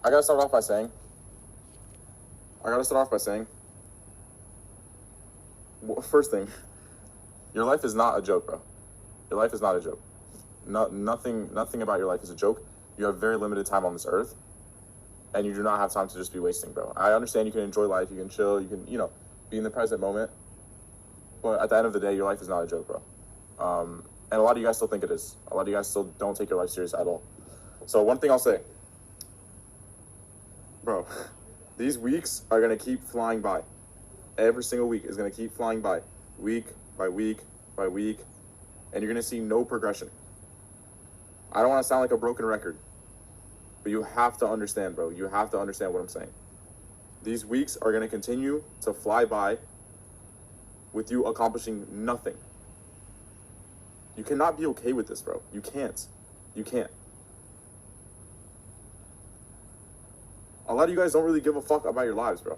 I gotta start off by saying, first thing, your life is not a joke, bro. Your life is not a joke. Nothing about your life is a joke. You have very limited time on this earth, and you do not have time to just be wasting, bro. I understand you can enjoy life, you can chill, you can, be in the present moment, but at the end of the day, your life is not a joke, bro. And a lot of you guys still think it is. A lot of you guys still don't take your life serious at all. So one thing I'll say, bro, these weeks are going to keep flying by. Every single week is going to keep flying by, week by week by week, and you're going to see no progression. I don't want to sound like a broken record, but you have to understand, bro. You have to understand what I'm saying. These weeks are going to continue to fly by with you accomplishing nothing. You cannot be okay with this, bro. You can't. You can't. A lot of you guys don't really give a fuck about your lives, bro.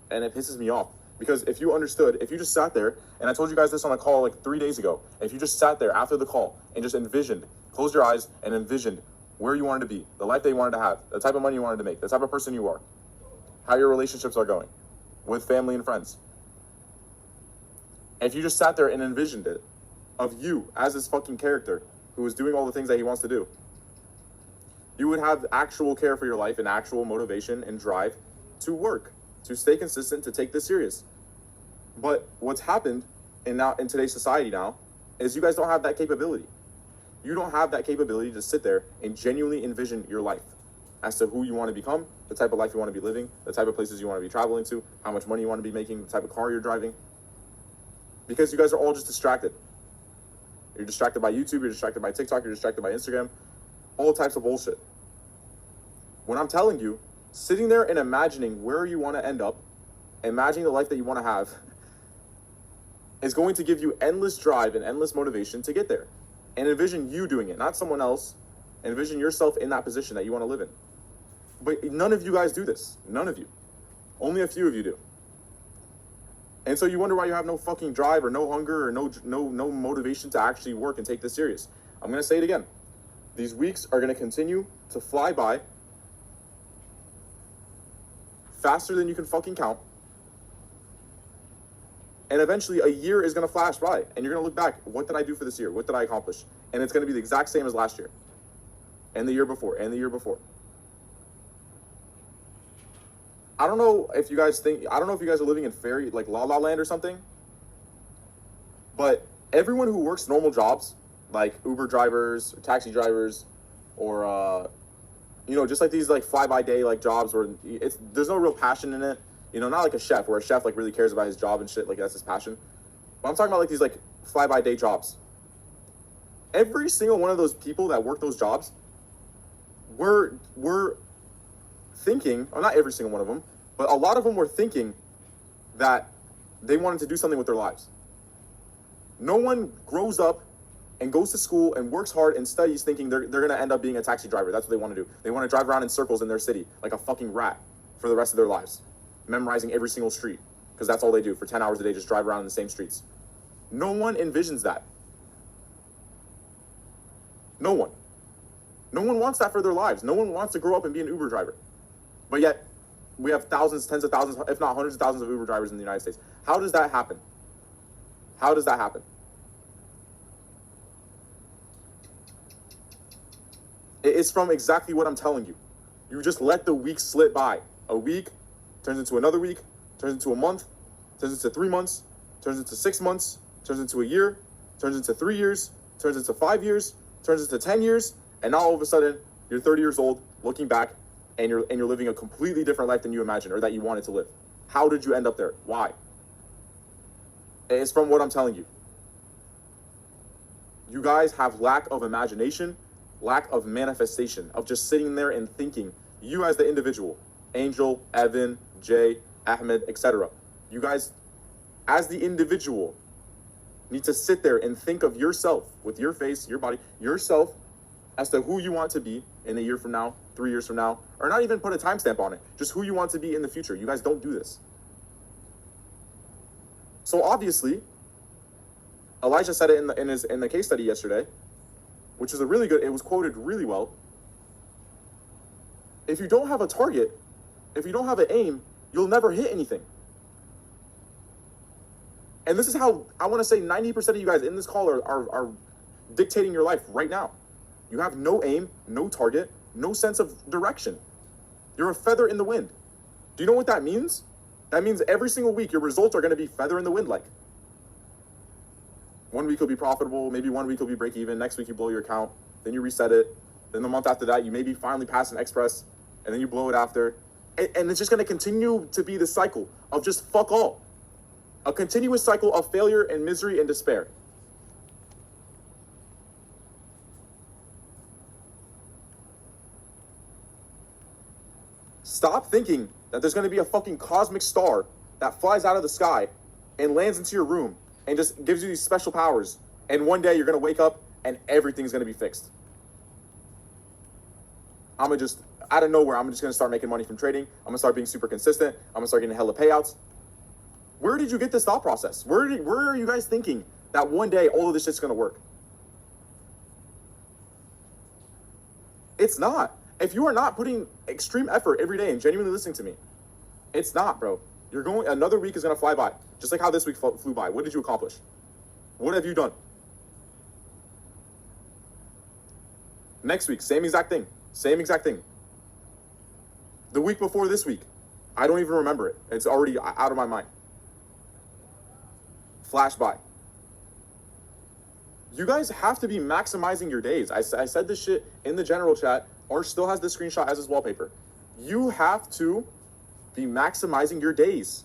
And it pisses me off. Because if you understood, if you just sat there, and I told you guys this on a call like 3 days ago, if you just sat there after the call and just envisioned, closed your eyes and envisioned where you wanted to be, the life that you wanted to have, the type of money you wanted to make, the type of person you are, how your relationships are going with family and friends. And if you just sat there and envisioned it, of you as this fucking character who is doing all the things that he wants to do, you would have actual care for your life and actual motivation and drive to work, to stay consistent, to take this serious. But what's happened in today's society now is you guys don't have that capability. You don't have that capability to sit there and genuinely envision your life as to who you want to become, the type of life you want to be living, the type of places you want to be traveling to, how much money you want to be making, the type of car you're driving. Because you guys are all just distracted. You're distracted by YouTube, you're distracted by TikTok, you're distracted by Instagram, all types of bullshit. When I'm telling you, sitting there and imagining where you want to end up, imagining the life that you want to have, is going to give you endless drive and endless motivation to get there. And envision you doing it, not someone else. Envision yourself in that position that you want to live in. But none of you guys do this. None of you. Only a few of you do. And so you wonder why you have no fucking drive or no hunger or no motivation to actually work and take this serious. I'm going to say it again. These weeks are going to continue to fly by faster than you can fucking count. And eventually a year is going to flash by and you're going to look back. What did I do for this year? What did I accomplish? And it's going to be the exact same as last year and the year before and the year before. I don't know if you guys are living in fairy, like La La Land or something, but everyone who works normal jobs, like Uber drivers or taxi drivers or, just like these like fly-by-day like jobs where there's no real passion in it. Not like a chef, where a chef like really cares about his job and shit, like that's his passion. But I'm talking about like these like fly-by-day jobs. Every single one of those people that work those jobs were thinking, or not every single one of them, but a lot of them were thinking that they wanted to do something with their lives. No one grows up and goes to school and works hard and studies thinking they're going to end up being a taxi driver. That's what they want to do. They want to drive around in circles in their city like a fucking rat for the rest of their lives, memorizing every single street, because that's all they do for 10 hours a day, just drive around in the same streets. No one envisions that. No one. No one wants that for their lives. No one wants to grow up and be an Uber driver. But yet, we have thousands, tens of thousands, if not hundreds of thousands of Uber drivers in the United States. How does that happen? How does that happen? It's from exactly what I'm telling you. You just let the week slip by. A week turns into another week, turns into a month, turns into 3 months, turns into 6 months, turns into a year, turns into 3 years, turns into 5 years, turns into 10 years, and now all of a sudden, you're 30 years old, looking back, and you're living a completely different life than you imagined or that you wanted to live. How did you end up there? Why? It's from what I'm telling you. You guys have lack of imagination, lack of manifestation, of just sitting there and thinking, you as the individual, Angel, Evan, Jay, Ahmed, etc. You guys, as the individual, need to sit there and think of yourself with your face, your body, yourself as to who you want to be in a year from now, 3 years from now, or not even put a timestamp on it, just who you want to be in the future. You guys don't do this. So obviously, Elijah said it in the case study yesterday, which is it was quoted really well. If you don't have a target, if you don't have an aim, you'll never hit anything. And this is how I want to say 90% of you guys in this call are dictating your life right now. You have no aim, no target, no sense of direction. You're a feather in the wind. Do you know what that means? That means every single week your results are going to be feather in the wind like. One week you'll be profitable, maybe one week you'll be break even, next week you blow your account, then you reset it, then the month after that you maybe finally pass an express, and then you blow it after. And it's just going to continue to be the cycle of just fuck all. A continuous cycle of failure and misery and despair. Stop thinking that there's going to be a fucking cosmic star that flies out of the sky and lands into your room and just gives you these special powers. And one day you're going to wake up and everything's going to be fixed. I'm going to just, out of nowhere, I'm just going to start making money from trading. I'm going to start being super consistent. I'm going to start getting hella payouts. Where did you get this thought process? Where are you guys thinking that one day all of this shit's going to work? It's not. If you are not putting extreme effort every day and genuinely listening to me, it's not, bro. Another week is going to fly by. Just like how this week flew by. What did you accomplish? What have you done? Next week, same exact thing. Same exact thing. The week before this week, I don't even remember it. It's already out of my mind. Flash by. You guys have to be maximizing your days. I said this shit in the general chat. Arch still has this screenshot as his wallpaper. You have to be maximizing your days.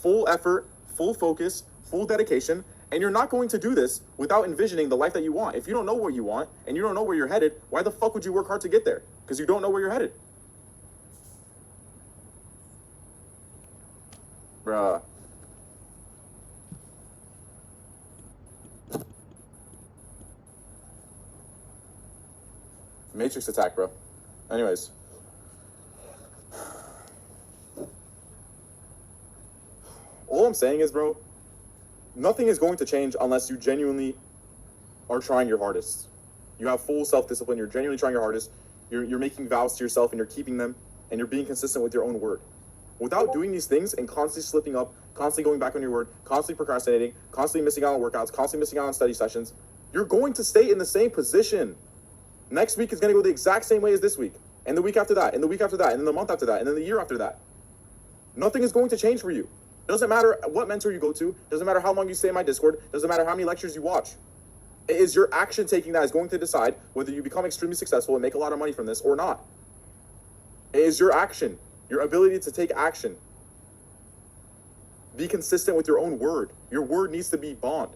Full effort, full focus, full dedication. And you're not going to do this without envisioning the life that you want. If you don't know what you want and you don't know where you're headed, why the fuck would you work hard to get there? Because you don't know where you're headed. Bruh. Matrix attack, bro. Anyways. All I'm saying is, bro, nothing is going to change unless you genuinely are trying your hardest. You have full self-discipline. You're genuinely trying your hardest. You're making vows to yourself and you're keeping them. And you're being consistent with your own word. Without doing these things and constantly slipping up, constantly going back on your word, constantly procrastinating, constantly missing out on workouts, constantly missing out on study sessions, you're going to stay in the same position. Next week is going to go the exact same way as this week. And the week after that, and the week after that, and then the month after that, and then the year after that. Nothing is going to change for you. Doesn't matter what mentor you go to. Doesn't matter how long you stay in my Discord. Doesn't matter how many lectures you watch. It is your action taking that is going to decide whether you become extremely successful and make a lot of money from this or not. It is your action, your ability to take action. Be consistent with your own word. Your word needs to be bond.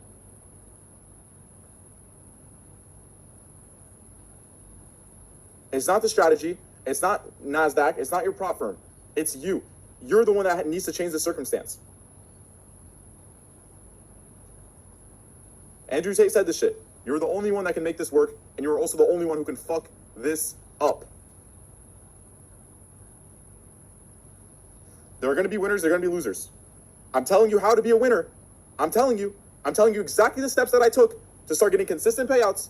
It's not the strategy. It's not NASDAQ. It's not your prop firm. It's you. You're the one that needs to change the circumstance. Andrew Tate said this shit. You're the only one that can make this work, and you're also the only one who can fuck this up. There are going to be winners. There are going to be losers. I'm telling you how to be a winner. I'm telling you exactly the steps that I took to start getting consistent payouts.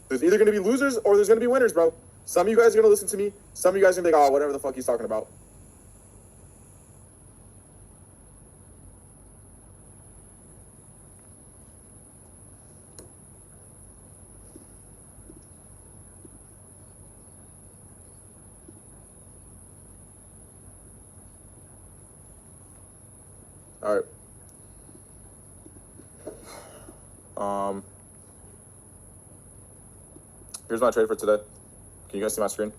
There's either going to be losers or there's going to be winners, bro. Some of you guys are going to listen to me. Some of you guys are going to be like, oh, whatever the fuck he's talking about. All right. Here's my trade for today. Can you guys see my screen?